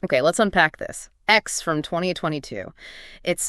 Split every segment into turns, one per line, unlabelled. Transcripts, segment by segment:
Okay, let's unpack this. X from 2022. It's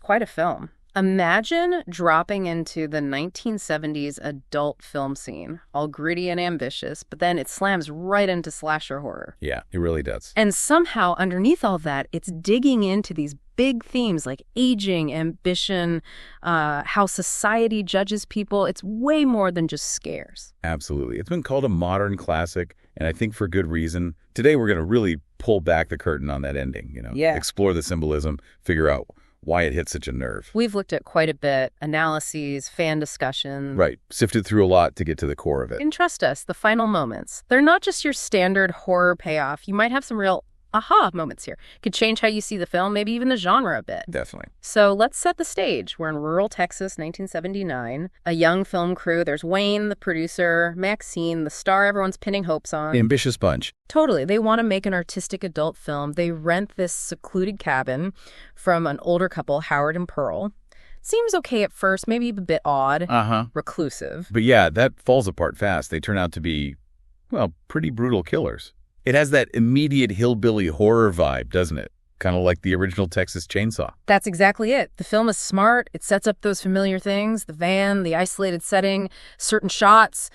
quite a film. Imagine dropping into the 1970s adult film scene, all gritty and ambitious, but then it slams right into slasher horror.
Yeah, it really does.
And somehow, underneath all that, it's digging into these big themes like aging, ambition, how society judges people. It's way more than just scares.
Absolutely. It's been called a modern classic, and I think for good reason. Today, we're going to really pull back the curtain on that ending,
Yeah.
Explore the symbolism, figure out why it hit such a nerve.
We've looked at quite a bit, analyses, fan discussion.
Right. Sifted through a lot to get to the core of it.
And trust us, the final moments, they're not just your standard horror payoff. You might have some real aha moments here. Could change how you see the film, maybe even the genre a bit.
Definitely.
So let's set the stage. We're in rural Texas, 1979. A young film crew. There's Wayne, the producer, Maxine, the star everyone's pinning hopes on.
Ambitious bunch.
Totally. They want to make an artistic adult film. They rent this secluded cabin from an older couple, Howard and Pearl. Seems okay at first, maybe a bit odd, reclusive.
But yeah, that falls apart fast. They turn out to be, well, pretty brutal killers. It has that immediate hillbilly horror vibe, doesn't it? Kind of like the original Texas Chainsaw.
That's exactly it. The film is smart. It sets up those familiar things, the van, the isolated setting, certain shots.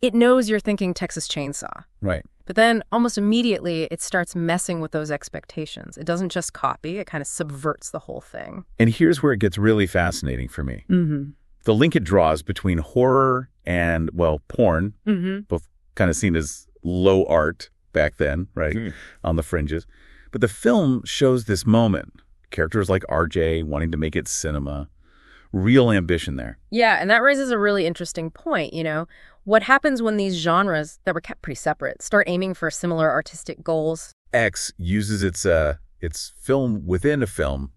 It knows you're thinking Texas Chainsaw.
Right.
But then almost immediately, it starts messing with those expectations. It doesn't just copy, it kind of subverts the whole thing.
And here's where it gets really fascinating for me.
Mm-hmm.
The link it draws between horror and, well, porn, both kind of seen as low art back then, right, on the fringes. But the film shows this moment. Characters like RJ wanting to make it cinema. Real ambition there.
Yeah, and that raises a really interesting point, What happens when these genres that were kept pretty separate start aiming for similar artistic goals?
X uses its film within a film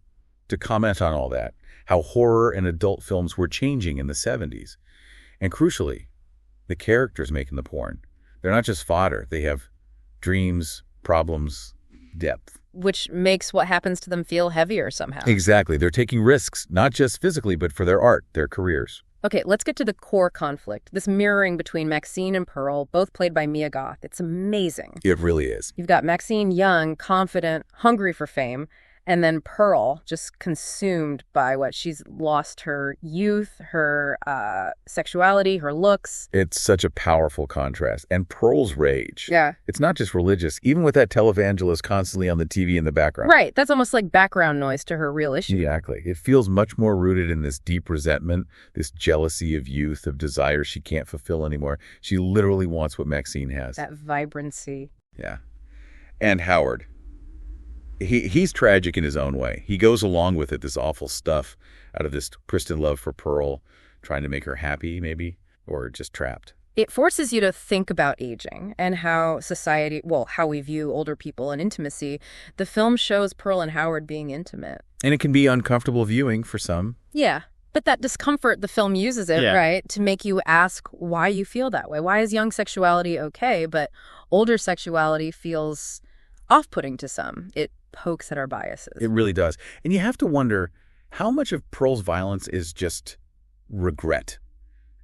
to comment on all that, how horror and adult films were changing in the 70s. And crucially, the characters making the porn, they're not just fodder. They have dreams, problems, depth.
Which makes what happens to them feel heavier somehow.
Exactly. They're taking risks, not just physically, but for their art, their careers.
Okay, let's get to the core conflict, this mirroring between Maxine and Pearl, both played by Mia Goth. It's amazing.
It really is.
You've got Maxine young, confident, hungry for fame, and then Pearl just consumed by what she's lost her youth, her sexuality, her looks.
It's such a powerful contrast. And Pearl's rage.
Yeah.
It's not just religious, even with that televangelist constantly on the TV in the background.
Right. That's almost like background noise to her real issue.
Exactly. It feels much more rooted in this deep resentment, this jealousy of youth, of desires she can't fulfill anymore. She literally wants what Maxine has.
That vibrancy.
Yeah. And Howard. He's tragic in his own way. He goes along with it, this awful stuff, out of this pristine love for Pearl, trying to make her happy, maybe, or just trapped.
It forces you to think about aging and how society, how we view older people and intimacy. The film shows Pearl and Howard being intimate.
And it can be uncomfortable viewing for some.
Yeah, but that discomfort, the film uses it, right, to make you ask why you feel that way. Why is young sexuality okay, but older sexuality feels off-putting to some? It pokes at our biases.
It really does. And you have to wonder how much of Pearl's violence is just regret,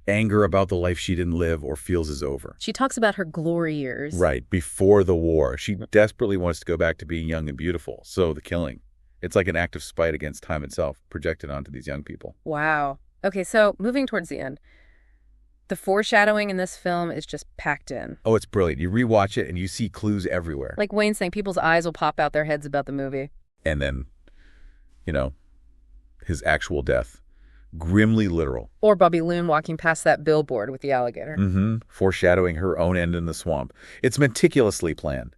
anger about the life she didn't live or feels is over.
She talks about her glory years.
Right, before the war. She desperately wants to go back to being young and beautiful. So the killing, it's like an act of spite against time itself projected onto these young people.
Wow. Okay, so moving towards the end. The foreshadowing in this film is just packed in.
Oh, it's brilliant. You rewatch it and you see clues everywhere.
Like Wayne saying, people's eyes will pop out their heads about the movie.
And then, his actual death. Grimly literal.
Or Bobby Loon walking past that billboard with the alligator.
Foreshadowing her own end in the swamp. It's meticulously planned.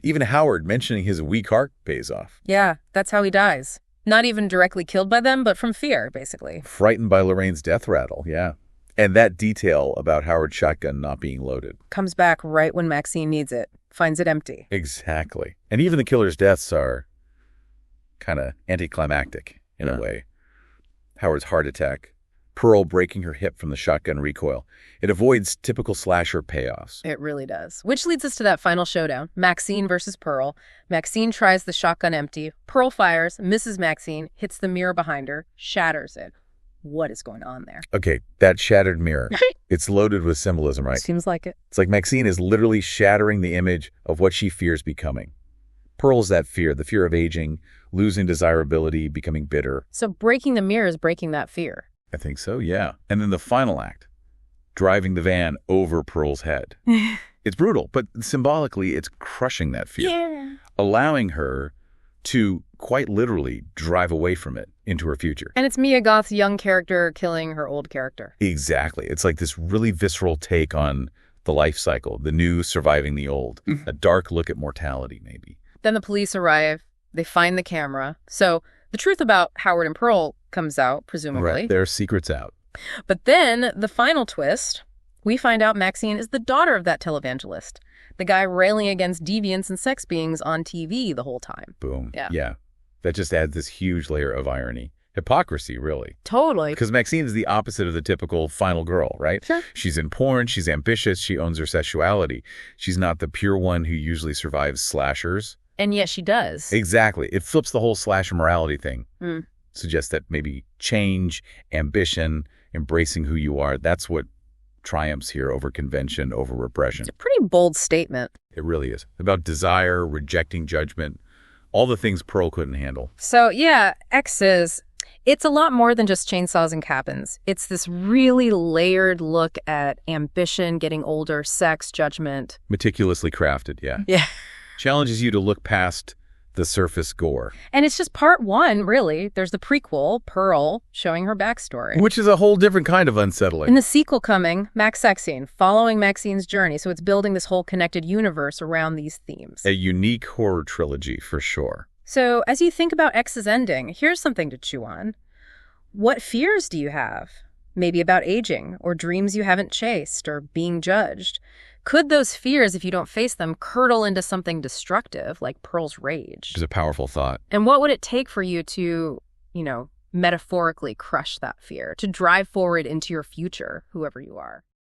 Even Howard mentioning his weak heart pays off.
Yeah, that's how he dies. Not even directly killed by them, but from fear, basically.
Frightened by Lorraine's death rattle, yeah. And that detail about Howard's shotgun not being loaded.
Comes back right when Maxine needs it. Finds it empty.
Exactly. And even the killer's deaths are kind of anticlimactic in a way. Howard's heart attack. Pearl breaking her hip from the shotgun recoil. It avoids typical slasher payoffs.
It really does. Which leads us to that final showdown. Maxine versus Pearl. Maxine tries the shotgun empty. Pearl fires, misses Maxine, hits the mirror behind her, shatters it. What is going on there?
Okay, that shattered mirror. It's loaded with symbolism, right?
Seems like it.
It's like Maxine is literally shattering the image of what she fears becoming. Pearl's that fear, the fear of aging, losing desirability, becoming bitter.
So breaking the mirror is breaking that fear.
I think so, yeah. And then the final act, driving the van over Pearl's head. It's brutal, but symbolically, it's crushing that fear.
Yeah.
Allowing her to quite literally drive away from it into her future.
And it's Mia Goth's young character killing her old character.
Exactly. It's like this really visceral take on the life cycle, the new surviving the old, a dark look at mortality, maybe.
Then the police arrive. They find the camera. So the truth about Howard and Pearl comes out, presumably.
Right. Their secret's out.
But then the final twist, we find out Maxine is the daughter of that televangelist, the guy railing against deviants and sex beings on TV the whole time.
Boom.
Yeah.
That just adds this huge layer of irony. Hypocrisy, really.
Totally.
Because Maxine is the opposite of the typical final girl, right?
Sure.
She's in porn, she's ambitious, she owns her sexuality. She's not the pure one who usually survives slashers.
And yet she does.
Exactly. It flips the whole slasher morality thing.
Mm.
Suggests that maybe change, ambition, embracing who you are, that's what triumphs here over convention, over repression.
It's a pretty bold statement.
It really is. About desire, rejecting judgment, all the things Pearl couldn't handle.
So, yeah, X's, it's a lot more than just chainsaws and cabins. It's this really layered look at ambition, getting older, sex, judgment.
Meticulously crafted, yeah.
Yeah.
Challenges you to look past the surface gore.
And it's just part one, really. There's the prequel, Pearl, showing her backstory.
Which is a whole different kind of unsettling.
In the sequel coming, Maxine, following Maxine's journey. So it's building this whole connected universe around these themes.
A unique horror trilogy, for sure.
So as you think about X's ending, here's something to chew on. What fears do you have? Maybe about aging, or dreams you haven't chased, or being judged. Could those fears, if you don't face them, curdle into something destructive, like Pearl's rage?
It's a powerful thought.
And what would it take for you to, metaphorically crush that fear, to drive forward into your future, whoever you are?